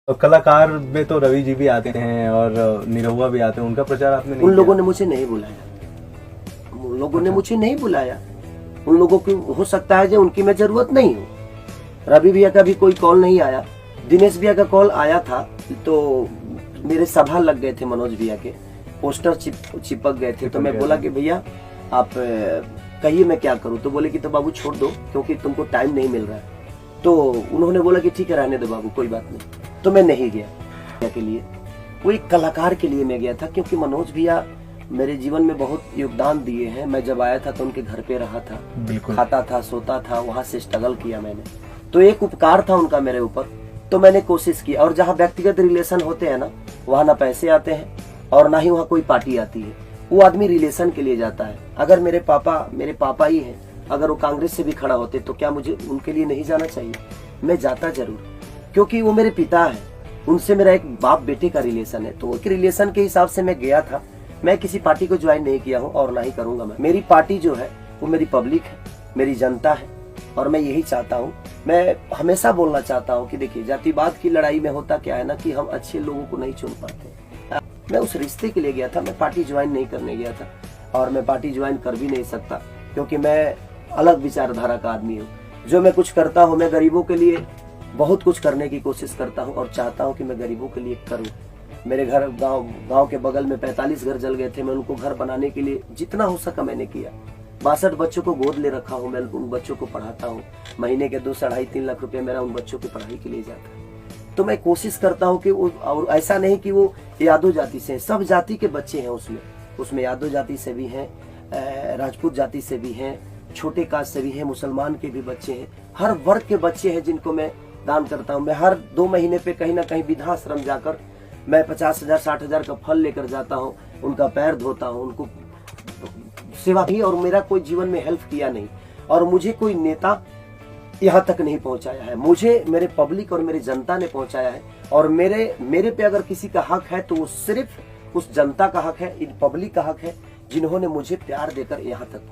और कलाकार में तो रवि जी भी आते हैं और निरहुआ भी आते हैं, उनका प्रचार आपने नहीं उन लोगों किया? ने मुझे नहीं बुलाया, उन लोगों ने मुझे नहीं बुलाया। उन लोगों की हो सकता है जो उनकी मैं जरूरत नहीं हूँ। रवि भैया का भी कोई कॉल नहीं आया, दिनेश भैया का कॉल आया था तो मेरे सभा लग गए थे, मनोज भैया के पोस्टर चिपक गए थे। तो मैं बोला कि भैया आप कहिए मैं क्या करूँ। तो बोले कि तो बाबू छोड़ दो क्योंकि तुमको टाइम नहीं मिल रहा है। तो उन्होंने बोला कि ठीक है रहने दो बाबू, कोई बात नहीं। तो मैं नहीं गया के लिए, वो एक कलाकार के लिए मैं गया था, क्योंकि मनोज भैया मेरे जीवन में बहुत योगदान दिए हैं। मैं जब आया था तो उनके घर पे रहा था, खाता था, सोता था, वहां से स्ट्रगल किया मैंने। तो एक उपकार था उनका मेरे ऊपर, तो मैंने कोशिश की। और जहाँ व्यक्तिगत रिलेशन होते हैं ना, वहाँ ना पैसे आते हैं और ना ही वहाँ कोई पार्टी आती है। वो आदमी रिलेशन के लिए जाता है। अगर मेरे पापा ही हैं, अगर वो कांग्रेस से भी खड़ा होते तो क्या मुझे उनके लिए नहीं जाना चाहिए? मैं जाता जरूर, क्योंकि वो मेरे पिता है, उनसे मेरा एक बाप बेटे का रिलेशन है। तो एक रिलेशन के हिसाब से मैं गया था। मैं किसी पार्टी को ज्वाइन नहीं किया हूँ और ना ही करूंगा। मैं, मेरी पार्टी जो है वो मेरी पब्लिक है, मेरी जनता है। और मैं यही चाहता हूँ, मैं हमेशा बोलना चाहता हूँ कि देखिए, जातिवाद की लड़ाई में होता क्या है ना कि हम अच्छे लोगों को नहीं चुन पाते। मैं उस रिश्ते के लिए गया था, मैं पार्टी ज्वाइन नहीं करने गया था। और मैं पार्टी ज्वाइन कर भी नहीं सकता, क्योंकि मैं अलग विचारधारा का आदमी हूँ। जो मैं कुछ करता हूँ, मैं गरीबों के लिए बहुत कुछ करने की कोशिश करता हूँ और चाहता हूँ कि मैं गरीबों के लिए करूँ। मेरे घर गांव के बगल में 45 घर जल गए थे। मैं उनको घर बनाने के लिए जितना हो सका मैंने किया। 62 बच्चों को गोद ले रखा हूँ, मैं उन बच्चों को पढ़ाता हूँ। महीने के 2-2.5-3 लाख रुपए मेरा उन बच्चों की पढ़ाई के लिए जाता है। तो मैं कोशिश करता हूँ कि वो, और ऐसा नहीं कि वो यादव जाति से, सब जाति के बच्चे हैं उसमें यादव जाति से भी हैं, राजपूत जाति से भी हैं, छोटे कास्ट से भी हैं, मुसलमान के भी बच्चे हैं। हर वर्ग के बच्चे हैं जिनको मैं दान करता हूँ। मैं हर 2 महीने पे कहीं ना कहीं वृद्धाश्रम जाकर मैं 50,000 60,000 का फल लेकर जाता हूँ, उनका पैर धोता हूँ, उनको सेवा की। और मेरा कोई जीवन में हेल्प किया नहीं, और मुझे कोई नेता यहाँ तक नहीं पहुँचाया है। मुझे मेरे पब्लिक और मेरी जनता ने पहुँचाया है। और मेरे पे अगर किसी का हक है तो वो सिर्फ उस जनता का हक है, इन पब्लिक का हक है, जिन्होंने मुझे प्यार देकर यहाँ तक पहुँचाया।